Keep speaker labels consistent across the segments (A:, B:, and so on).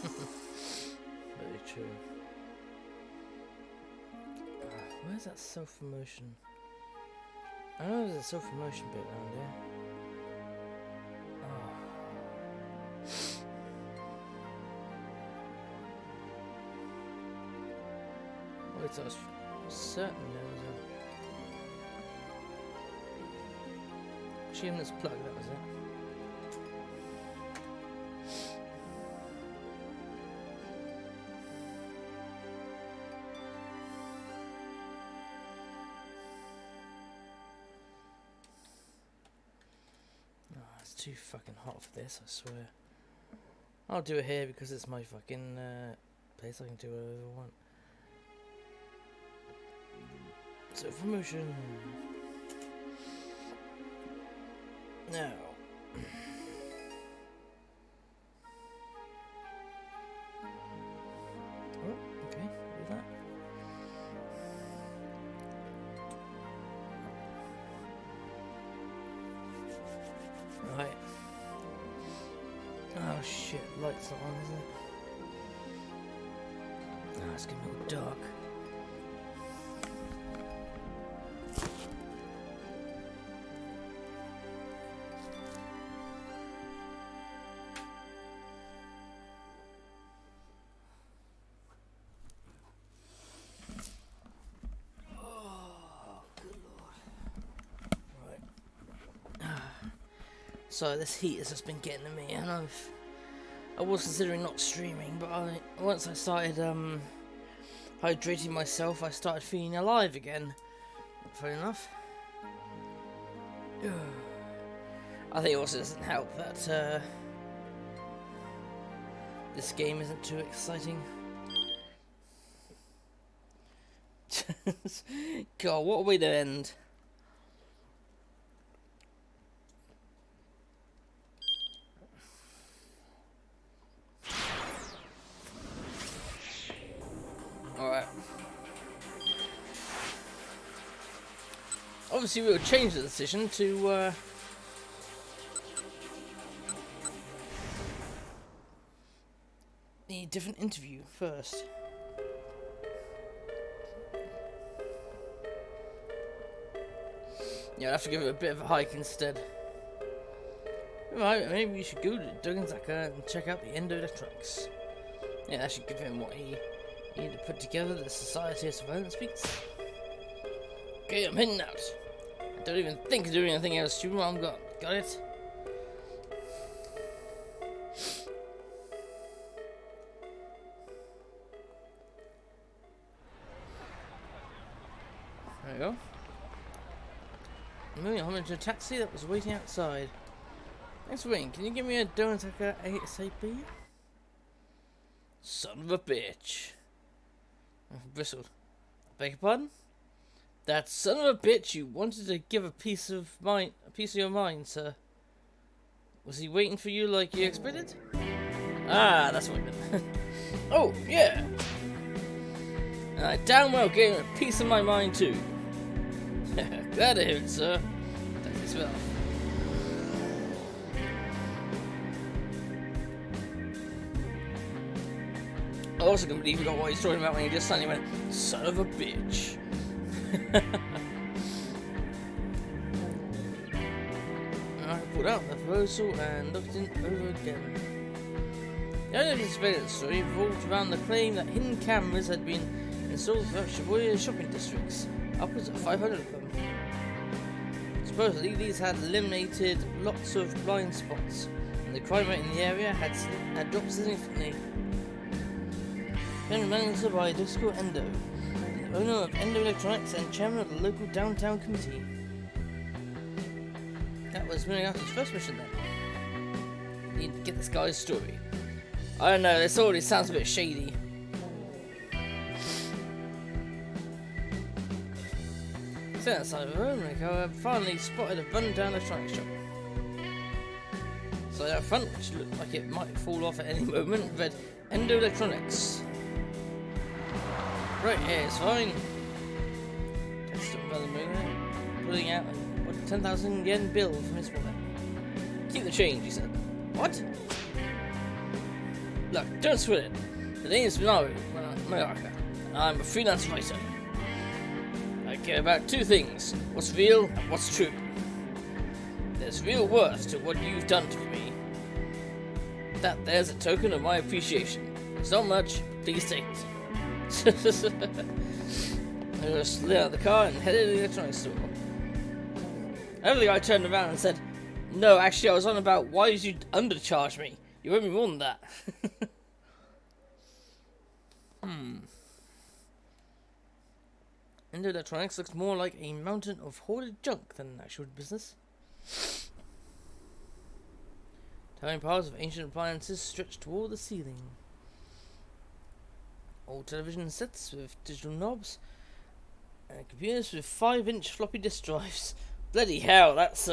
A: Very true. Where's that self-promotion? I know there's a self-promotion bit around here. Oh. Wait, I was certain there was a achievements plug, that was it. Too fucking hot for this, I swear. I'll do it here because it's my fucking place. I can do whatever I want. So promotion now. Oh, okay, do that. Right. Oh shit, lights not on, is it? Oh, it's getting all dark. Oh, good lord. Right. So this heat has just been getting to me, and I was considering not streaming, but once I started hydrating myself, I started feeling alive again. Fair enough. I think it also doesn't help that this game isn't too exciting. God, what a way to end. Alright. Obviously we'll change the decision to the different interview first. Yeah, I'll have to give it a bit of a hike instead. Right, maybe we should go to Duganzaka and check out the Endo Electronics. Yeah, that should give him what he needed to put together the Society of Surveillance Beats. Okay, I'm heading out. I don't even think of doing anything else, Stu. I'm gone. Got it? There we go. I'm moving home into a taxi that was waiting outside. Thanks for waiting. Can you give me a Duganzaka ASAP? Son of a bitch. I bristled. Beg your pardon? That son of a bitch you wanted to give a piece of your mind, sir. Was he waiting for you like you expected? Ah, that's what I meant. Oh, yeah. And I damn well gave him a piece of my mind too. Glad to hear it, sir. Thanks as well. I also can't believe you got what he's talking about when he just suddenly went, son of a bitch. I pulled out the proposal and looked it over again. The only surveillance story revolved around the claim that hidden cameras had been installed throughout Shibuya shopping districts, upwards of 500 of them. Supposedly, these had eliminated lots of blind spots, and the crime rate in the area had dropped significantly. Been managed by Disco Endo, the owner of Endo Electronics and chairman of the local downtown committee. That was Minagasa's first mission then. Need to get this guy's story. I don't know, this already sounds a bit shady. Sitting outside of the room, I finally spotted a run-down electronics shop. So out front, which looked like it might fall off at any moment, read Endo Electronics. Right, yeah, it's fine. Touched up by the moon, pulling out a 10,000 yen bill from his wallet. Keep the change, he said. What? Look, don't sweat it. The name's Minaru, and I'm a freelance writer. I care about two things, what's real and what's true. There's real worth to what you've done to me. That there's a token of my appreciation. It's not much, please take it. I just slid out of the car and headed to the electronics store. Another guy turned around and said, "No, actually I was on about why did you undercharge me? You owe me more than that." Indo Electronics looks more like a mountain of hoarded junk than actual business. Towering piles of ancient appliances stretch toward the ceiling. Old television sets with digital knobs. And computers with 5-inch floppy disk drives. Bloody hell, that's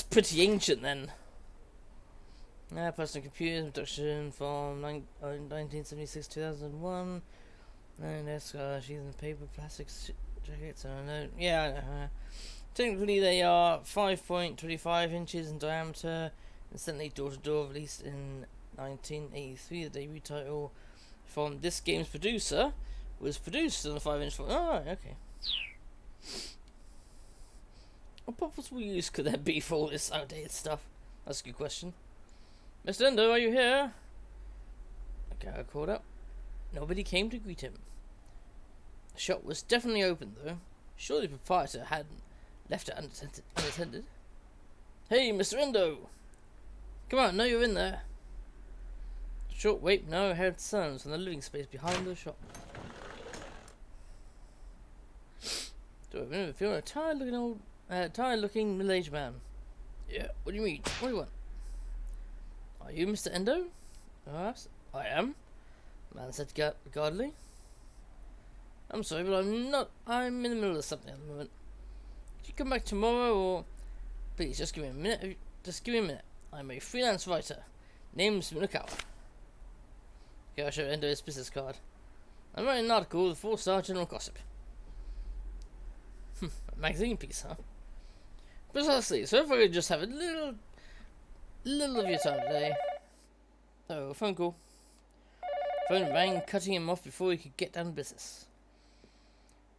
A: pretty ancient then. Personal computers, production from 1976 2001. And there's sheets and paper, plastics, jackets, I don't know. Yeah, I know. Technically they are 5.25 inches in diameter. Instantly door-to-door, released in 1983. The debut title from this game's producer was produced on a 5-inch format. Oh, okay. What possible use could there be for all this outdated stuff? That's a good question. Mr. Endo, are you here? Okay, I called up. Nobody came to greet him. The shop was definitely open, though. Surely the proprietor hadn't left it unattended. Hey, Mr. Endo! Come on, know you're in there. Short wait, narrow-haired sons from the living space behind the shop. Do I feel a tired-looking middle-aged man? Yeah, what do you mean? What do you want? Are you Mr. Endo? Yes, I am. The man said guardedly. I'm sorry, but I'm not. I'm in the middle of something at the moment. Could you come back tomorrow, or please just give me a minute? Just give me a minute. I'm a freelance writer. Name's Minukawa. Okay, I'll show Endo his business card. I'm writing an article with 4-star general gossip. A magazine piece, huh? Precisely. So if I could just have a little of your time today. Oh, a phone call. Phone rang, cutting him off before he could get down to business.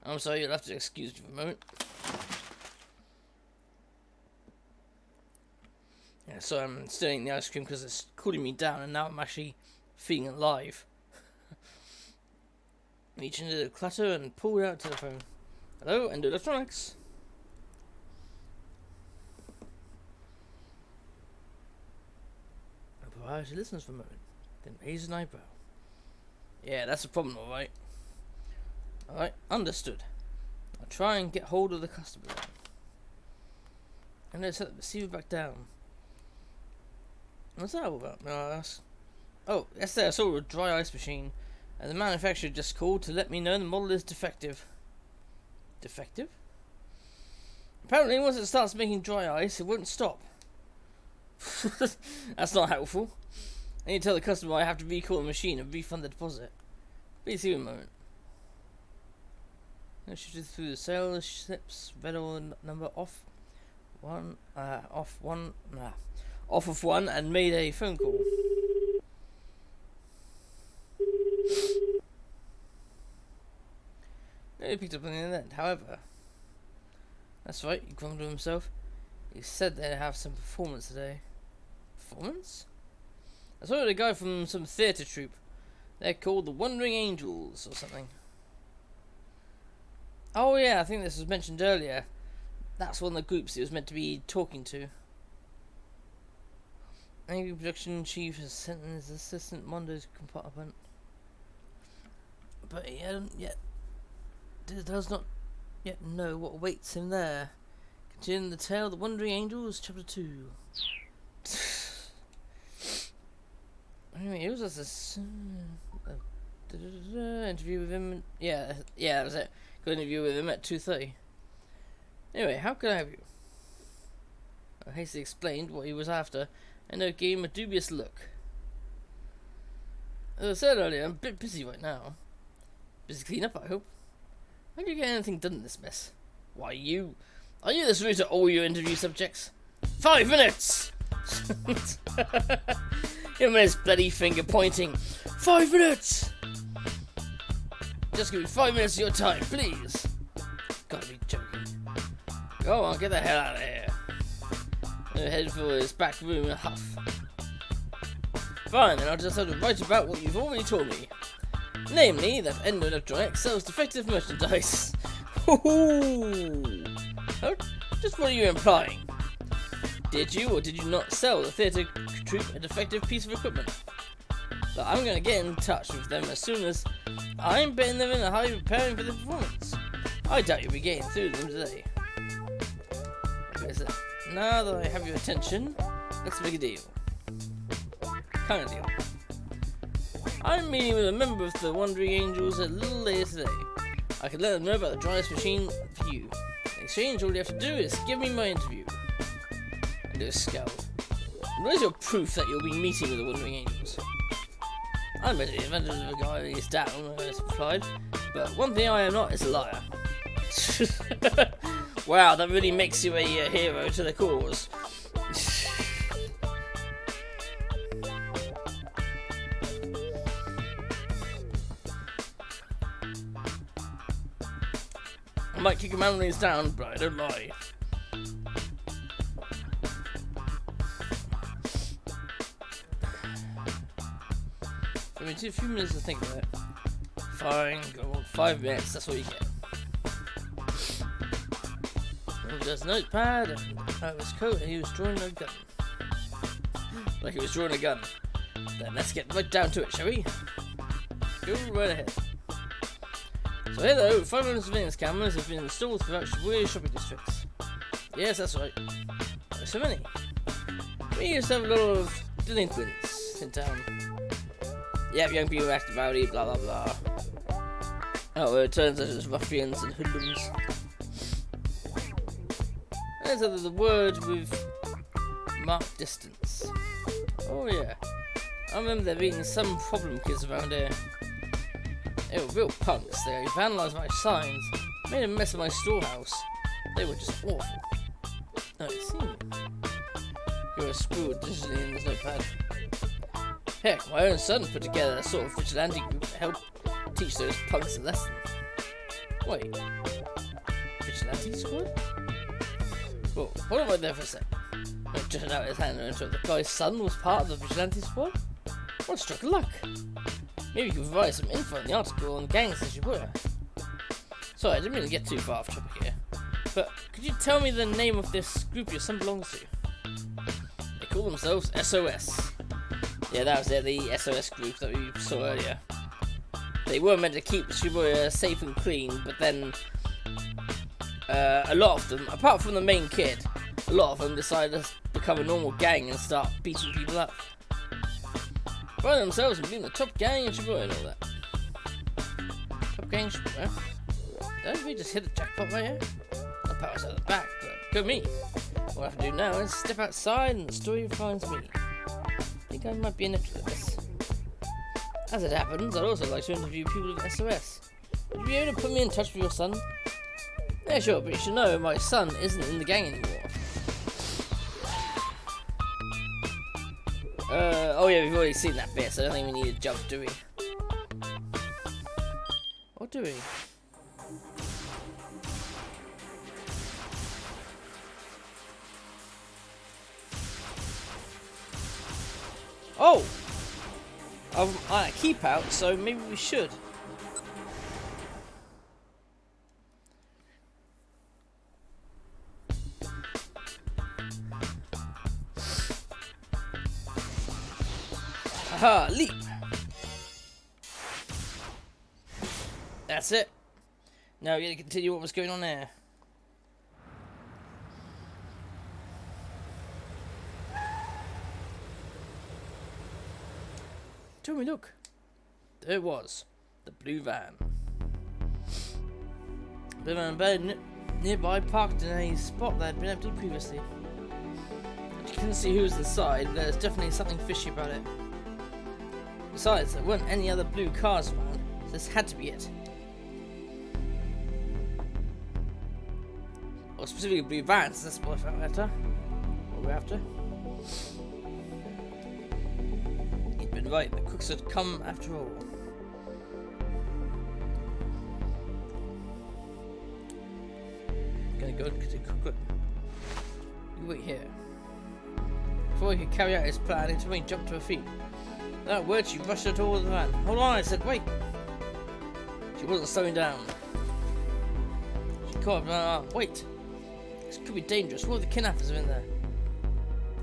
A: I'm sorry, you'll have to excuse me for a moment. Yeah, so I'm still eating the ice cream because it's cooling me down, and now I'm actually feeling alive. Reached into the clutter and pulled out a telephone. Hello, Endo Electronics. The proprietor listens for a moment, then raised an eyebrow. Yeah, that's a problem, alright. Alright, understood. I'll try and get hold of the customer. And let's set the receiver back down. What's that all about, may I ask? Oh, yesterday I saw a dry ice machine, and the manufacturer just called to let me know the model is defective. Defective? Apparently once it starts making dry ice, it won't stop. That's not helpful. I need to tell the customer I have to recall the machine and refund the deposit. Please give me a moment. I shifted through the sales slips, read all the number off of one, and made a phone call. He picked up on the internet, however. That's right, he grumbled to himself. He said they'd have some performance today. Performance? I saw a guy from some theatre troupe. They're called the Wandering Angels or something. Oh yeah, I think this was mentioned earlier. That's one of the groups he was meant to be talking to. Angry production chief has sent in his assistant Mondo's compartment. But he does not yet know what awaits him there. Continuing the tale of the Wandering Angels, chapter 2. Anyway, it was just a interview with him. Yeah, that was it. Got an interview with him at 2:30. Anyway, how can I help you? I hastily explained what he was after, and I gave him a dubious look. As I said earlier, I'm a bit busy right now. Busy clean up, I hope. How do you get anything done in this mess? Why, are you this rude to all your interview subjects? 5 minutes! Him and his bloody finger pointing. 5 minutes! Just give me 5 minutes of your time, please. Gotta be joking. Go on, get the hell out of here. I'm headed for his back room in a huff. Fine, then I'll just have to write about what you've already told me. Namely, that Endo Electronics sells defective merchandise. Hoo-hoo! Oh, just what are you implying? Did you or did you not sell the theatre troupe a defective piece of equipment? But I'm going to get in touch with them as soon as I'm betting them in a hurry preparing for the performance. I doubt you'll be getting through them today. Okay, so now that I have your attention, let's make a deal. Kind of deal. I'm meeting with a member of the Wandering Angels a little later today. I can let them know about the dryest machine for you. In exchange, all you have to do is give me my interview. And do a scowl. What is your proof that you'll be meeting with the Wandering Angels? I'm ready to invent of a guy who's down, I replied. But one thing I am not is a liar. Wow, that really makes you a hero to the cause. I might kick a man when he's down, but I don't lie. Give me a few minutes to think about it. Fine, go on, 5 minutes, that's all you get. There's a notepad and out of his coat, and he was drawing a gun. Like he was drawing a gun. Then let's get right down to it, shall we? Go right ahead. So hello, 500 surveillance cameras have been installed throughout Shibuya shopping districts. Yes, that's right. Why so many? We used to have a lot of delinquents in town. Yep, young people act rowdy, blah blah blah. Oh, well, it turns out it's ruffians and hoodlums. Let's have the word with marked distance. Oh yeah, I remember there being some problem kids around here. They were real punks. They vandalised my signs, made a mess of my storehouse. They were just awful. I see. You're a screw digitally in this notepad. Heck, my own son put together a sort of vigilante group to help teach those punks a lesson. Wait, vigilante squad? Whoa, hold on right there for a sec. I jutted out his hand and entered the guy's son was part of the vigilante squad? What a stroke of luck! Maybe you can provide some info in the article on gangs in Shibuya. Sorry, I didn't mean to get too far off topic here. But could you tell me the name of this group your son belongs to? They call themselves SOS. Yeah, that was it, the SOS group that we saw earlier. They were meant to keep Shibuya safe and clean, but then a lot of them, apart from the main kid, a lot of them decided to become a normal gang and start beating people up. By themselves and being the top gang in Shibuya and all that. Top gang in Shibuya? Don't we just hit the jackpot right here? I'll power out the back, but go me. All I have to do now is step outside and the story finds me. I think I might be in it for this. As it happens, I'd also like to interview people with SOS. Would you be able to put me in touch with your son? Yeah, sure, but you should know my son isn't in the gang anymore. Oh yeah, we've already seen that bit, so I don't think we need to jump, do we? Or do we? Oh! I keep out, so maybe we should. Aha, leap! That's it. Now we're going to continue what was going on there. Tell me, look. There it was. The blue van. The van bed nearby parked in a spot that had been empty previously. You couldn't see who was inside, but there's definitely something fishy about it. Besides, there weren't any other blue cars around, so this had to be it. Or specifically blue vans, that's what I found better. What we're after. right, the crooks had come after all. I'm gonna go to the cook. You wait here. Before he could carry out his plan, Intervene jumped to her feet. Without words, she rushed her toward the van. Hold on, I said, wait! She wasn't slowing down. She caught up my arm. Wait! This could be dangerous. What if the kidnappers are in there?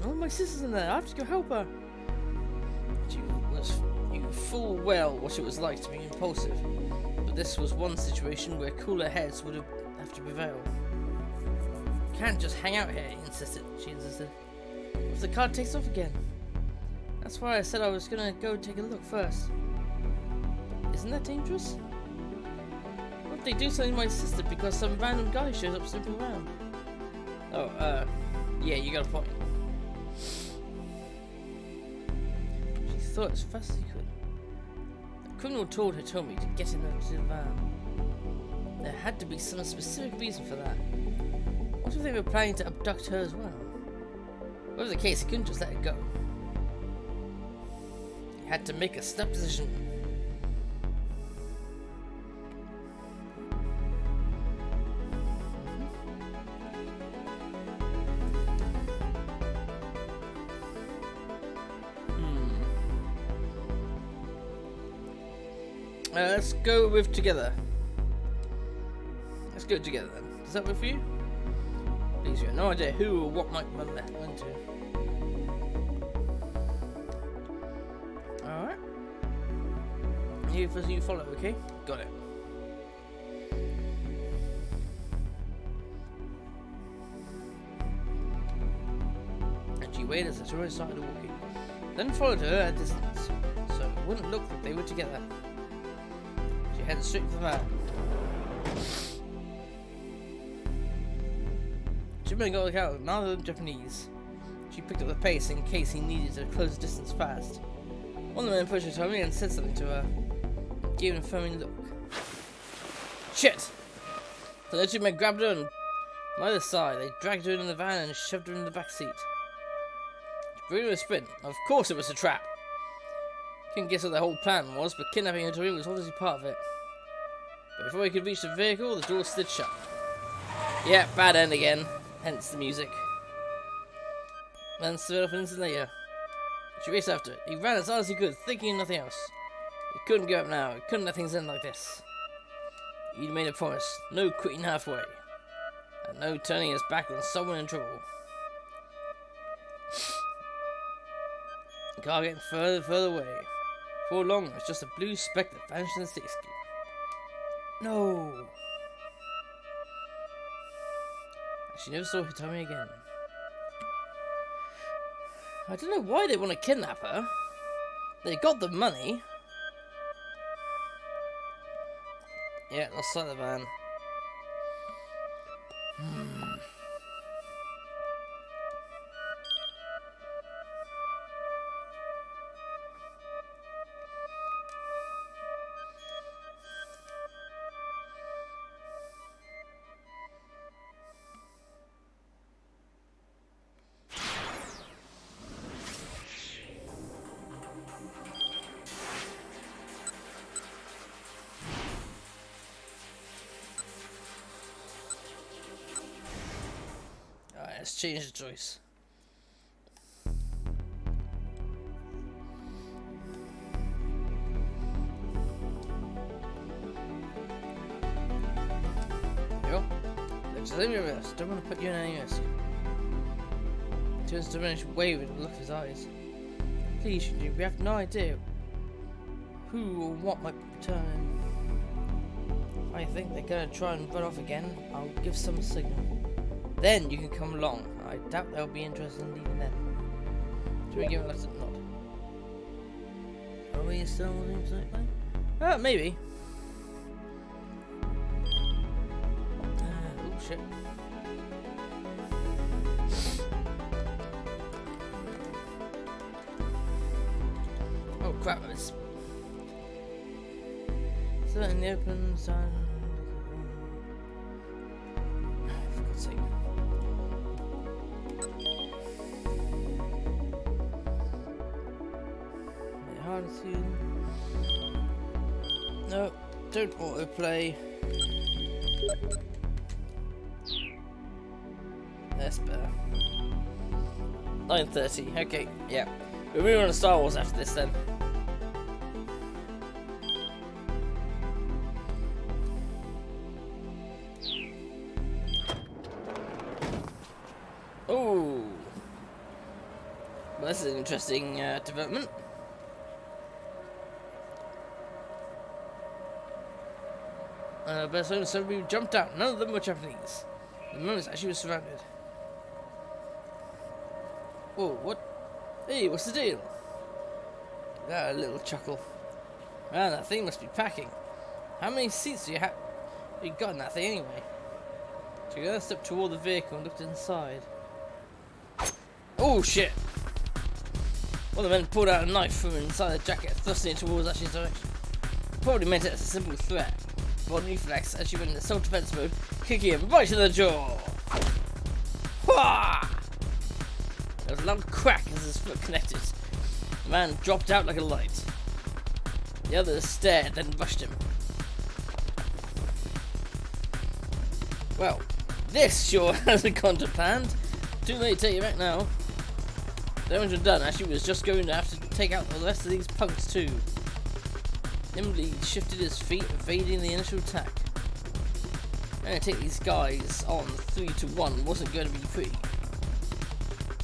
A: Oh, my sister's in there. I have to go help her. You full well what it was like to be impulsive. But this was one situation where cooler heads would have to prevail. You can't just hang out here, she insisted. What if the car takes off again? That's why I said I was gonna go take a look first. But isn't that dangerous? What if they do something to my sister because some random guy shows up snooping around? Oh, yeah, you got a point. She thought as fast as he could. The criminal told her Tommy to get in the van. There had to be some specific reason for that. What if they were planning to abduct her as well? Whatever the case, he couldn't just let it go. He had to make a snap decision. Let's go with together. Let's go together then. Does that work for you? Please, you have no idea who or what might run left into. Alright. You follow, okay? Got it. And she waited as Tori started walking. Then followed her at a distance, so it wouldn't look like they were together. She headed straight for the van. Shibuya got a look out, neither of them Japanese. She picked up the pace in case he needed to close the distance fast. One of the men pushed her to me and said something to her. Gave an affirming look. Shit! So the two men grabbed her and from either side, they dragged her in the van and shoved her in the back seat. She blew a sprint. Of course it was a trap. Couldn't guess what their whole plan was, but kidnapping her to him was obviously part of it. But before he could reach the vehicle, the door slid shut. Yeah, bad end again. Hence the music. Then stood up an instant later. She raced after it. He ran as hard as he could, thinking of nothing else. He couldn't give up now. He couldn't let things end like this. He'd made a promise. No quitting halfway. And no turning his back on someone in trouble. The car getting further and further away. Before long, it was just a blue speck that vanished in the cityscape. No! She never saw Hitomi again. I don't know why they want to kidnap her. They got the money. Yeah, I'll start the van. Let's change the choice. Yo, let's leave your rest. Don't want to put you in any risk. He turns to diminish wave with a look of his eyes. Please, we have no idea who or what might return. I think they're gonna try and run off again. I'll give some signal. Then you can come along. I doubt they'll be interested in leaving then. Should we give it a nod? Are we still moving something? Maybe. Oh shit. Oh crap, it's still in the open sun. For God's sake. hard to. No, don't autoplay. That's better. 9:30. Okay, yeah. We're moving on to Star Wars after this then. Oh, well, this is an interesting development. But so we jumped out. None of them were Japanese. The moment actually was surrounded. Whoa, what? Hey, what's the deal? A little chuckle. Man, that thing must be packing. How many seats do you have? You got in that thing anyway? So you then stepped toward the vehicle and looked inside. Oh shit! One of the men pulled out a knife from inside the jacket, thrusting it towards Ashley's direction. Probably meant it as a simple threat. But on reflex, as she went into self-defense mode, kicking him right in the jaw. Wah! There was a loud crack as his foot connected. The man dropped out like a light. The others stared, then rushed him. Well, this sure hasn't gone to plan. Too late to take you back now. Damage was done. Ashley was just going to have to take out the rest of these punks too. Nimbly shifted his feet, evading the initial attack. And to take these guys on 3-1 wasn't going to be pretty.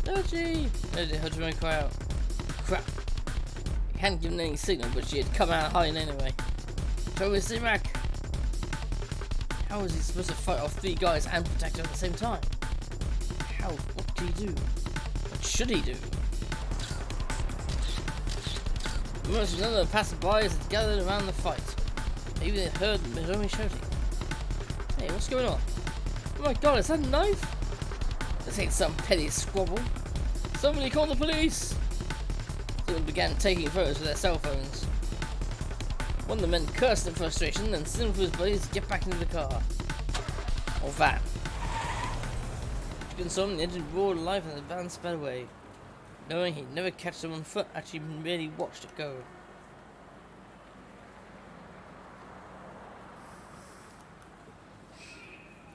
A: Dodgy! Heard Hajime cry out. Crap. He hadn't given any signal, but she had come out hiding anyway. Toby, stay back! How was he supposed to fight off 3 guys and protect her at the same time? How? What did he do? What should he do? Most none of the passerbys had gathered around the fight. Maybe they heard Midori shouting. Hey, what's going on? Oh my god, is that a knife? This ain't some petty squabble. Somebody call the police! Someone began taking photos with their cell phones. One of the men cursed in frustration and signaled for his buddies to get back into the car. Or van. You saw him, the engine roared alive and the van sped away. Knowing he'd never catch them on foot, actually merely watched it go.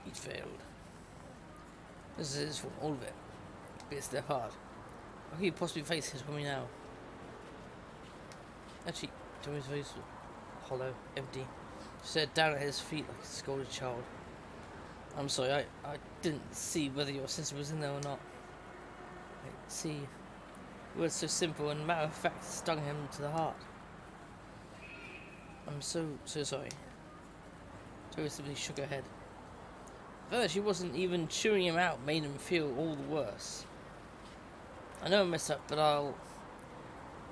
A: He'd failed. This is his fault, all of it. But it's their hard. How could he possibly face his homie now? Actually, Tommy's face was hollow, empty. He stared down at his feet like a scolded child. I'm sorry, I didn't see whether your sister was in there or not. See. Words so simple and matter of fact stung him to the heart. I'm so sorry. Tori simply shook her head. The fact that she wasn't even chewing him out made him feel all the worse. I know I messed up, but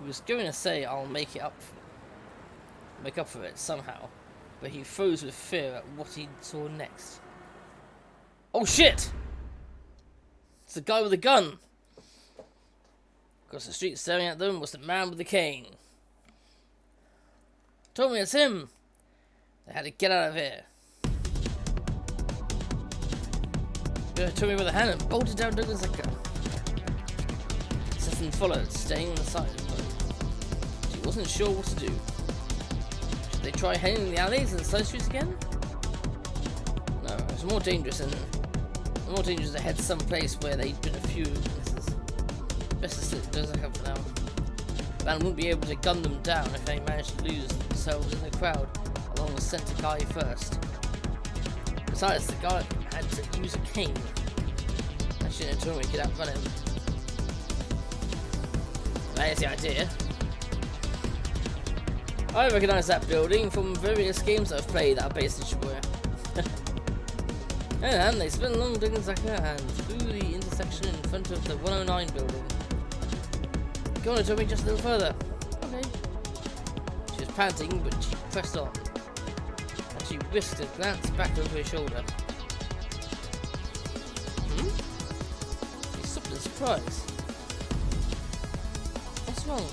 A: he was going to say I'll make up for it somehow, but he froze with fear at what he saw next. Oh shit! It's the guy with the gun! Across the street staring at them was the man with the cane. Told me it's him! They had to get out of here. Told me with a hand and bolted down Douglas like a... Sesson followed, staying on the side of the road. She wasn't sure what to do. Should they try heading in the alleys and side streets again? No, it was more dangerous to head someplace where they'd been a few witnesses. Best to sit those up for now. The man wouldn't be able to gun them down if they managed to lose themselves in the crowd along the centre guy first. Besides, the guy had to use a cane. Actually, until we could outrun him. There's the idea. I recognise that building from various games I've played that are based in Shibuya. And they spent long digging Zaka and through the intersection in front of the 109 building. Go on, Tommy, just a little further. Okay. She was panting, but she pressed on. And she whisked a glance back over her shoulder. She stopped in surprise. What's wrong?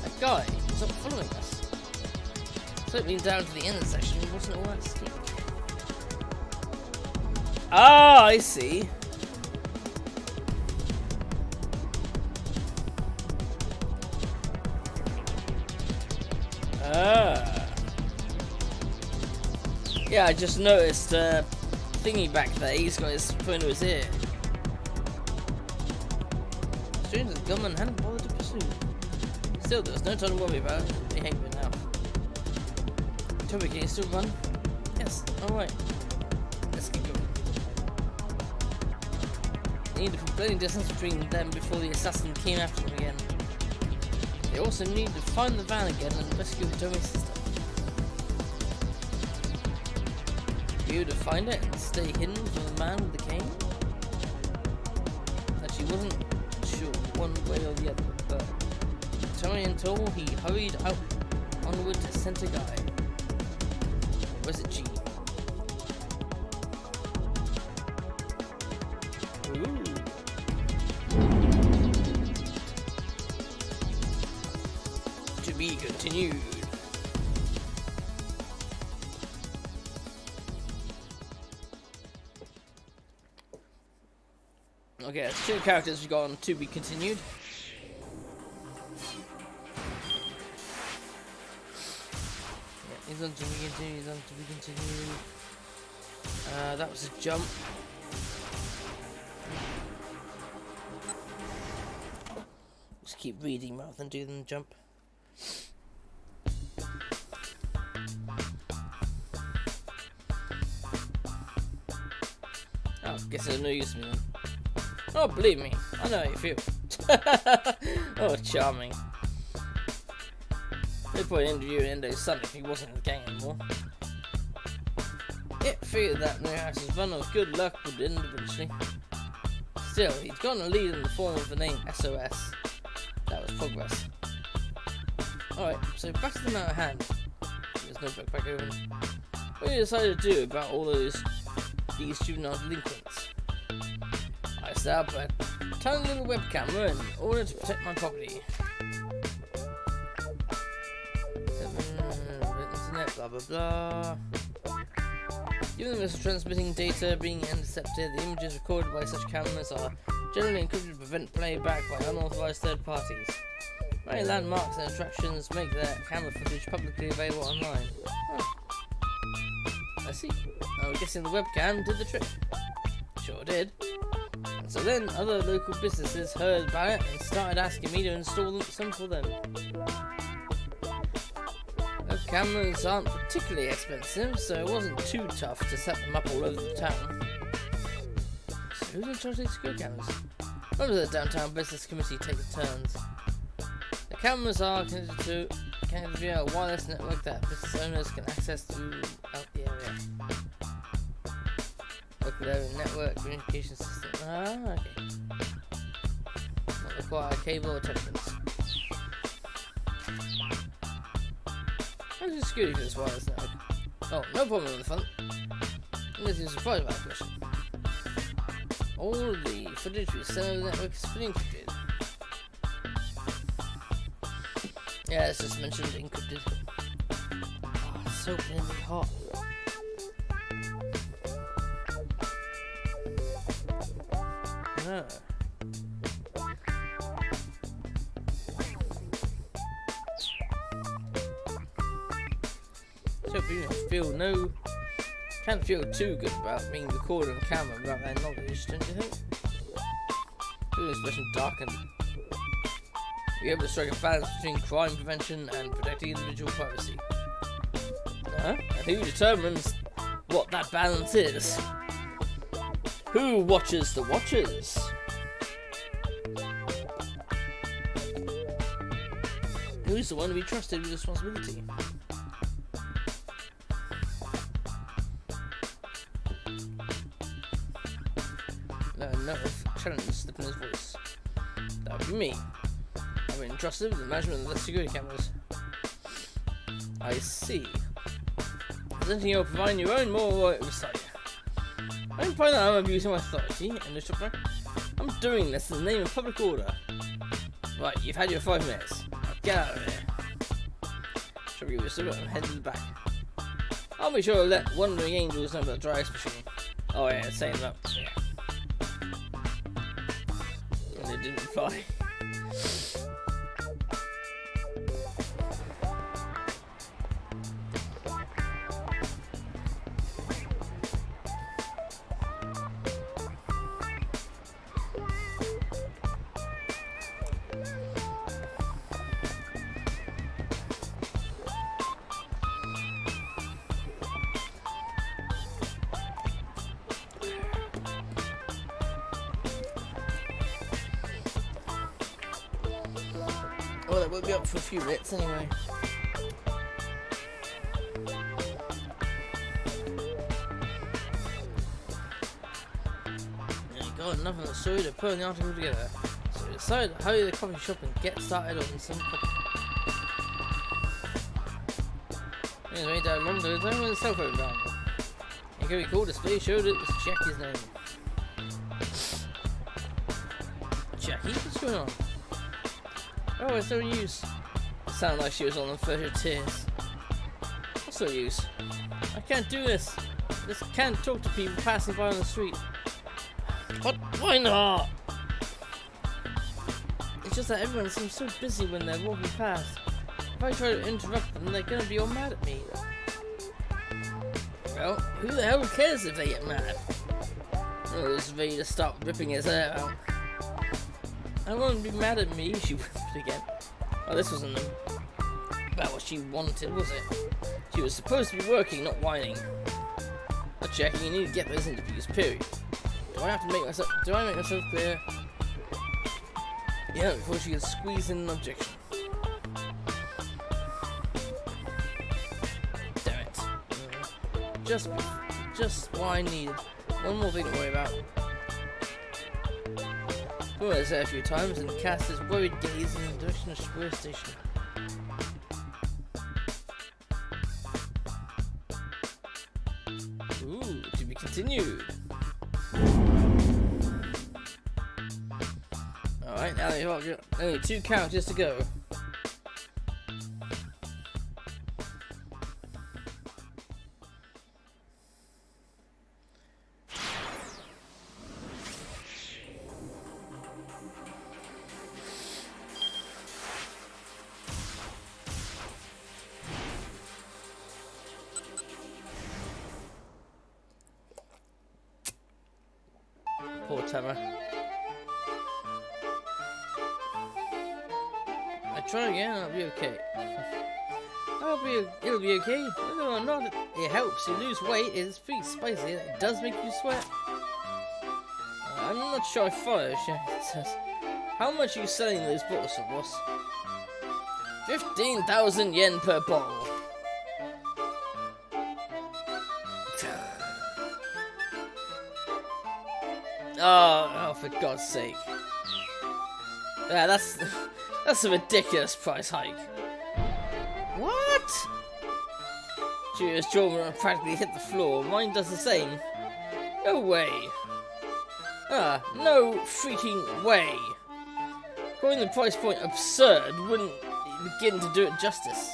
A: That guy stopped following us. Sloping down to the intersection wasn't all that steep. Ah, I see. Ah. Yeah, I just noticed thingy back there. He's got his phone to his ear. Strange that the gunman hadn't bothered to pursue. Still, there's no time to worry about it. He hate me now. Toby, can you still run? Yes. Alright. Let's keep going. They needed to put plenty distance between them before the assassin came after them again. They also need to find the van again and rescue the Tomy sister. Be able to find it and stay hidden from the man with the cane? That she wasn't sure one way or the other, but Tomy and told he hurried out onward to Center Guy. Or was it G? Ooh. To be continued. Okay, there's 2 characters we've got on to be continued. Yeah, he's on to be continued, he's on to be continued. That was a jump. Just keep reading rather than do the jump. Oh, guess there's no use to me then. Oh, believe me, I know how you feel. Oh, charming. They put an interview in Endo's son if he wasn't in the gang anymore. It feared that Nurhouse's run of good luck would end eventually. Still, he'd gotten a lead in the form of the name SOS. That was progress. Alright, so back to the matter at hand. There's no book back open. What did you decide to do about all these juvenile delinquents? I set up a tiny little web camera in order to protect my property. Internet, blah blah blah. Given the transmitting data being intercepted, the images recorded by such cameras are generally encrypted to prevent playback by unauthorized third parties. Many landmarks and attractions make their camera footage publicly available online. Oh. I see. I'm guessing the webcam did the trick. Sure did. And so then other local businesses heard about it and started asking me to install some for them. Cameras aren't particularly expensive, so it wasn't too tough to set them up all over the town. So who's in charge of these security cameras? Members of the downtown business committee take turns. The cameras are connected via a wireless network that business owners can access throughout the area. Local area network communication system. Ah, okay. Not require cable or telephones. How's the security for this wireless network? Oh, no problem on the front. Unless you're surprised about the question. All of the footage we send over the network is fully encrypted. Yeah, it's just mentioned encrypted. Oh, it's so blooming hot. Ah. So people can't feel too good about being recorded on camera without their knowledge, don't you think? Doing this especially dark and be able to strike a balance between crime prevention and protecting individual privacy. And who determines what that balance is? Who watches the watchers? Who's the one to be trusted with responsibility? No, challenge slipping his voice. That would be me. I've been entrusted with the management of the security cameras. I see. Presenting you or providing your own moral oversight. I imply that I'm abusing my authority, and I'm doing this in the name of public order. Right, you've had your 5 minutes. Now get out of here. Shall we give you a and head to the back? I'll be sure to let Wandering Angels know about the dry ice machine. Oh yeah, saying that. Yeah. And it didn't reply. Well, that will be up for a few minutes anyway. Got enough of the story to put an article together, so we decided to hurry the coffee shop and get started on some coffee. It was down long ago when the cell phone rang. A very cool display showed it was Jackie's name. Jackie? What's going on? Oh, it's no use. It sounded like she was on the verge of tears. What's no use? I can't do this. I just can't talk to people passing by on the street. But why not? It's just that everyone seems so busy when they're walking past. If I try to interrupt them, they're gonna be all mad at me. Well, who the hell cares if they get mad? Oh, he's ready to start ripping his hair out. I won't be mad at me, she whimpered again. Oh, this wasn't about what she wanted, was it? She was supposed to be working, not whining. But Jackie, you need to get those interviews, period. Do I make myself clear? Yeah, before she can squeeze in an objection. Damn it. Just what I needed. One more thing to worry about. We were there a few times and cast his worried gaze in the direction of Shibuya Station. Ooh, to be continued. Alright, now you've got only 2 characters to go. Poor Tama. Try again, I'll be okay. It'll be okay. Whether or not it helps you lose weight, it's pretty spicy. It does make you sweat. I'm not sure I follow, she says. How much are you selling those bottles for, boss? 15,000 yen per bottle. Oh, for God's sake. Yeah, that's a ridiculous price hike. What? Julia's jaw practically hit the floor. Mine does the same. No way. No freaking way. Calling the price point absurd wouldn't begin to do it justice.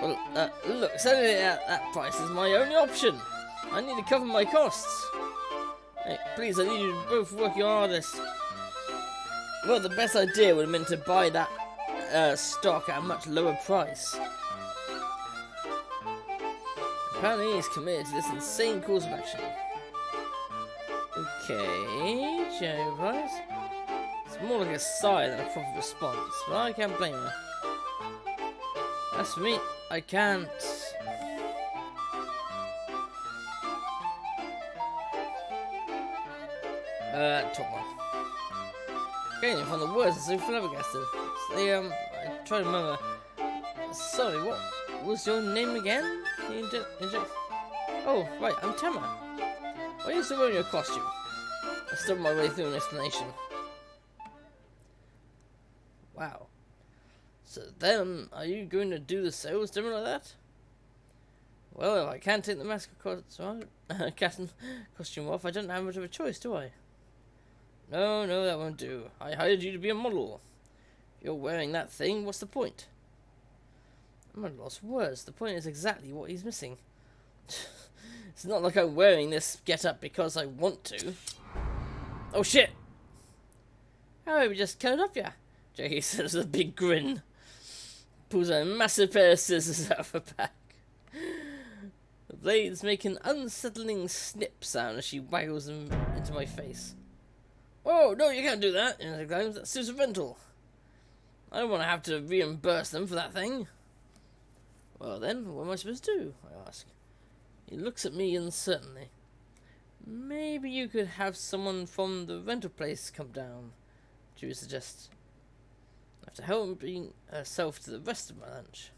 A: Well, look, selling it at that price is my only option. I need to cover my costs. Hey, please, I need you to both work your hardest. Well, the best idea would have been to buy that stock at a much lower price. Apparently he's committed to this insane course of action. Okay, Jerry replies. It's more like a sigh than a proper response, but I can't blame her. As for me, I can't. Tama. Again, from the words, I'm so flabbergasted. I try to remember. Sorry, what was your name again? He injects. Oh, right, I'm Tama. Why are you still wearing your costume? I stumbled my way through an explanation. Wow. So then, are you going to do the sales demo like that? Well, if I can't take the mask costume off, I don't have much of a choice, do I? No, that won't do. I hired you to be a model. If you're wearing that thing, what's the point? I'm at a lost for words. The point is exactly what he's missing. It's not like I'm wearing this get-up because I want to. Oh shit! How about we just cut it off, yeah? Jackie says with a big grin. Pulls a massive pair of scissors out of her pack. The blades make an unsettling snip sound as she waggles them into my face. Oh, no, you can't do that, and exclaims, that's suicidal. I don't want to have to reimburse them for that thing. Well then, what am I supposed to do? I ask. He looks at me uncertainly. Maybe you could have someone from the rental place come down, Drew suggests. After helping herself to the rest of my lunch.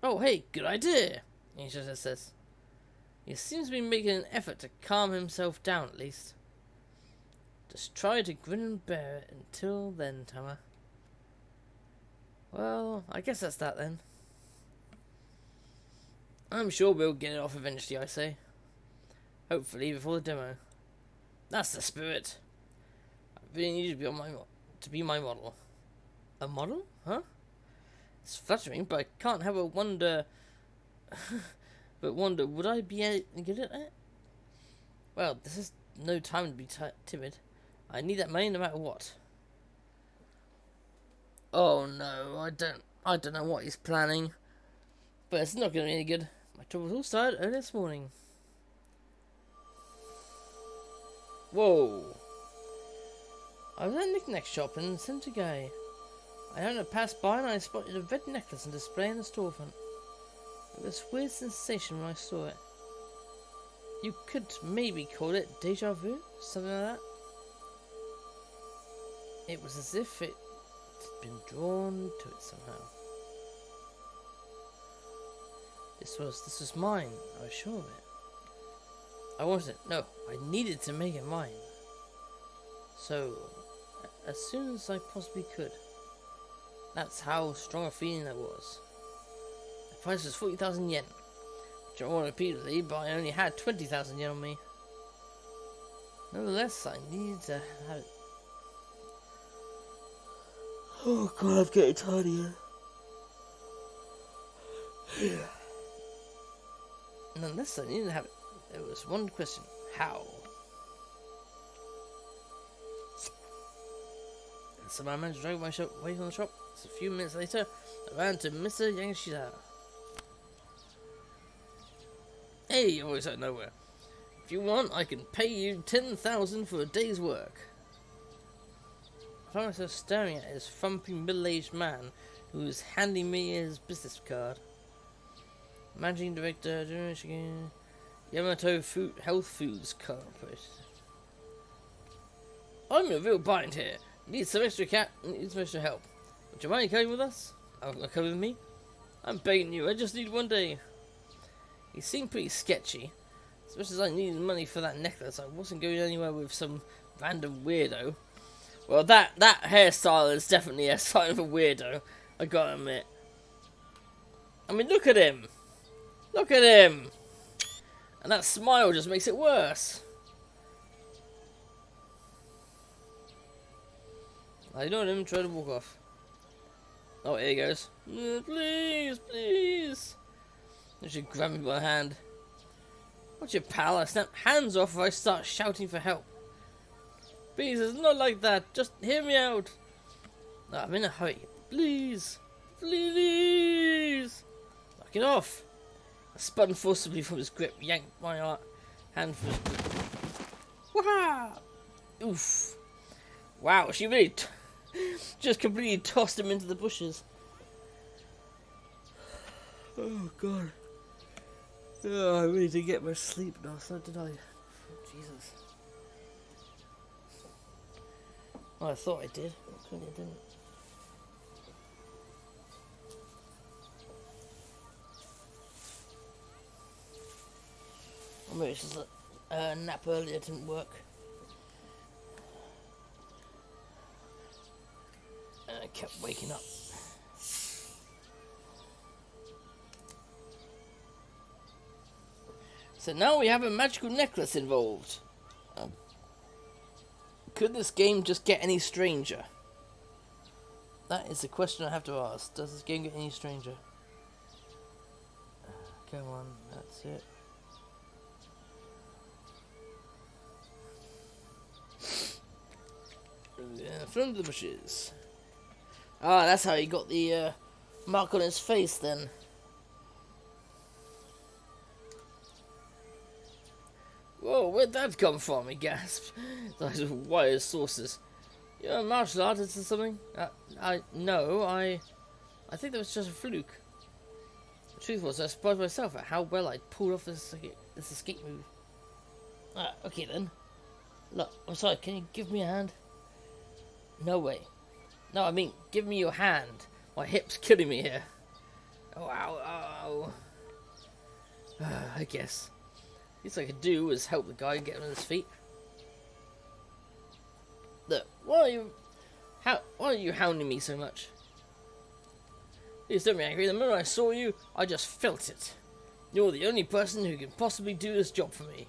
A: Oh, hey, good idea, Anisha says. He seems to be making an effort to calm himself down, at least. Just try to grin and bear it until then, Tama. Well, I guess that's that then. I'm sure we'll get it off eventually, I say. Hopefully before the demo. That's the spirit. I really need you to be my model. A model? Huh? It's flattering, but I can't help but wonder... would I be good at it? Well, this is no time to be timid. I need that money no matter what. Oh no, I don't know what he's planning. But it's not going to be any good. My troubles all started early this morning. Whoa. I was at a knick-knack shop in Shinjuya. I happened to pass by and I spotted a red necklace on display in the storefront. It was a weird sensation when I saw it. You could maybe call it deja vu, something like that. It was as if it had been drawn to it somehow. This was mine, I was sure of it. I wanted it, no, I needed to make it mine. So, as soon as I possibly could. That's how strong a feeling that was. The price was 40,000 yen, which I wanted repeatedly, but I only had 20,000 yen on me. Nevertheless, I needed to have it. Oh god, I'm getting tired here. Nonetheless, I needed to have it. There was one question. How? And so I managed to drag my shop away from the shop. So a few minutes later, I ran to Mr. Yamashita. Hey, you're always out of nowhere. If you want, I can pay you 10,000 for a day's work. I found myself staring at this frumpy middle-aged man who was handing me his business card. Managing Director, Yamato Health Foods Corporation. I'm in a real bind here. Need some extra help. Would you mind coming with us? Come with me? I'm begging you, I just need one day. He seemed pretty sketchy. As much as I needed money for that necklace, I wasn't going anywhere with some random weirdo. Well, that hairstyle is definitely a sign of a weirdo, I gotta admit. I mean, look at him! Look at him! And that smile just makes it worse. I ignored him and tried to walk off. Oh, here he goes. Please, please. They should grab me by the hand. What's your pal? I snap hands off if I start shouting for help. Please, it's not like that. Just hear me out. No, I'm in a hurry. Please. Please. Knock it off. I spun forcibly from his grip, yanked my hand from his grip. Wah! Oof. Wow, she really just completely tossed him into the bushes. Oh, God. Oh, I really did get much sleep last night, did I? Oh, Jesus. Well, I thought I did. Clearly I didn't. Or maybe it's just a nap earlier didn't work. And I kept waking up. So now we have a magical necklace involved. Could this game just get any stranger? That is the question I have to ask. Does this game get any stranger? Come on, that's it. From the bushes. Ah, that's how he got the mark on his face then. Whoa, where'd that come from? He gasped. Those wire sources. You're a martial artist or something? No, I think that was just a fluke. The truth was, I was surprised myself at how well I pulled off this escape move. Okay then. Look, I'm sorry, can you give me a hand? No way. No, I mean, give me your hand. My hip's killing me here. Oh, ow, ow. I guess. Least I could do was help the guy get on his feet. Look, why are you hounding me so much? Please don't be angry. The moment I saw you, I just felt it. You're the only person who can possibly do this job for me.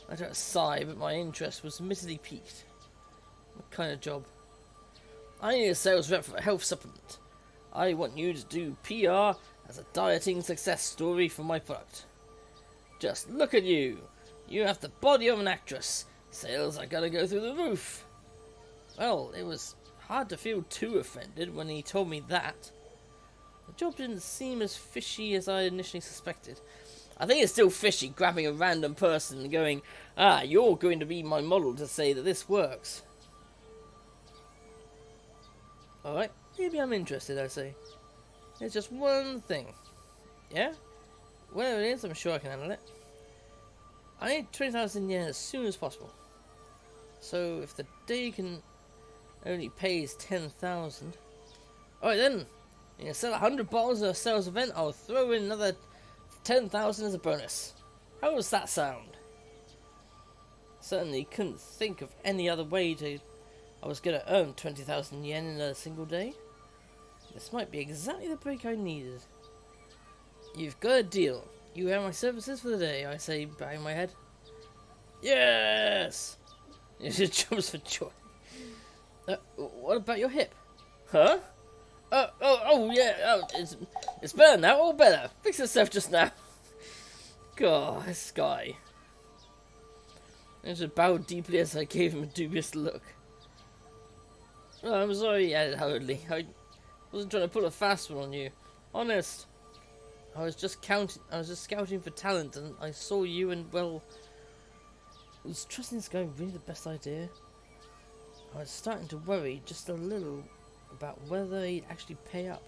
A: I let out a sigh, but my interest was admittedly piqued. What kind of job? I need a sales rep for a health supplement. I want you to do PR as a dieting success story for my product. Just look at you. You have the body of an actress. Sales are gonna go through the roof. Well, it was hard to feel too offended when he told me that. The job didn't seem as fishy as I initially suspected. I think it's still fishy grabbing a random person and going, you're going to be my model to say that this works. Alright, maybe I'm interested, I say. There's just one thing. Yeah? Whatever it is, I'm sure I can handle it. I need 20,000 yen as soon as possible. So, if the day can only pays 10,000... Alright then, you can sell 100 bottles at a sales event, I'll throw in another 10,000 as a bonus. How does that sound? Certainly couldn't think of any other way I was going to earn 20,000 yen in a single day. This might be exactly the break I needed. You've got a deal. You have my services for the day, I say, banging my head. Yes! It jumps for joy. What about your hip? Huh? Yeah, it's better now, all better. Fix itself just now. God, this guy. I just bowed deeply as I gave him a dubious look. Oh, I'm sorry, he added hurriedly. I wasn't trying to pull a fast one on you. Honest. I was just scouting for talent, and I saw you, and well, was trusting this guy really the best idea? I was starting to worry just a little about whether he'd actually pay up.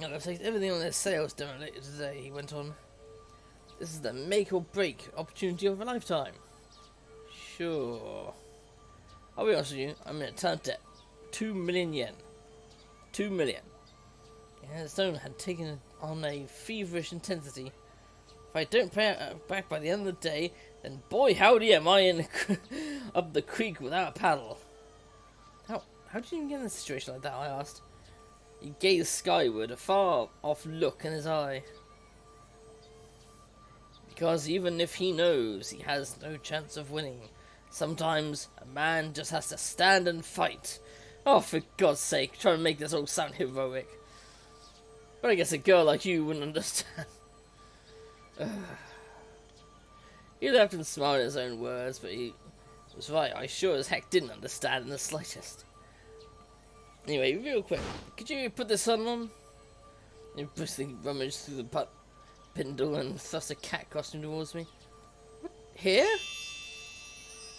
A: I've taken everything on their sales demo later today, he went on. This is the make or break opportunity of a lifetime. Sure. I'll be honest with you, I'm in a ton of debt. 2 million yen. 2 million. Yeah, Stone had taken on a feverish intensity. If I don't pay it back by the end of the day, then boy howdy am I in up the creek without a paddle. How did you even get in a situation like that, I asked. He gazed skyward, a far-off look in his eye. Because even if he knows he has no chance of winning, sometimes a man just has to stand and fight. Oh, for God's sake, trying to make this all sound heroic. But I guess a girl like you wouldn't understand. He laughed and smiled at his own words, but he was right. I sure as heck didn't understand in the slightest. Anyway, real quick, could you put this on? You briskly rummaged through the spindle and thrust a cat costume towards me. What? Here?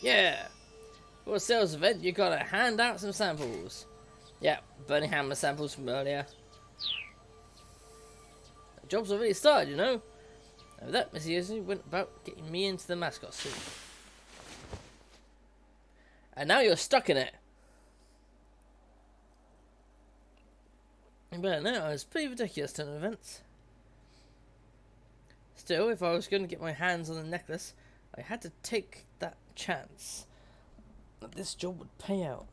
A: Yeah. For a sales event, you gotta hand out some samples. Yeah, burning hammer samples from earlier. The job's already started, you know. Now that, Missy Izzy went about getting me into the mascot suit. And now you're stuck in it. But no, it's pretty ridiculous turn of events. Still, if I was going to get my hands on the necklace, I had to take that chance that this job would pay out.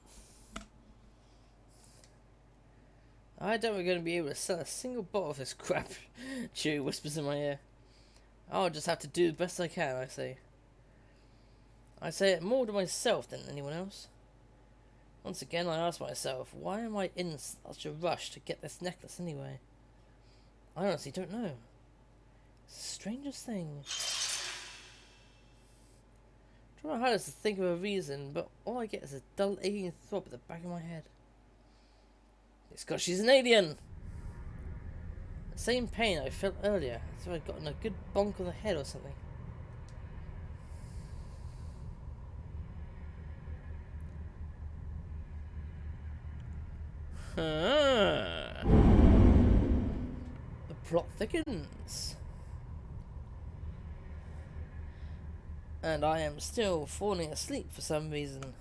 A: I doubt we're going to be able to sell a single bottle of this crap, Chewie whispers in my ear. I'll just have to do the best I can, I say. I say it more to myself than anyone else. Once again, I ask myself, why am I in such a rush to get this necklace anyway? I honestly don't know. It's the strangest thing. I try my hardest to think of a reason, but all I get is a dull, aching throb at the back of my head. It's because she's an alien! The same pain I felt earlier, as if I'd gotten a good bonk on the head or something. The plot thickens. And I am still falling asleep for some reason.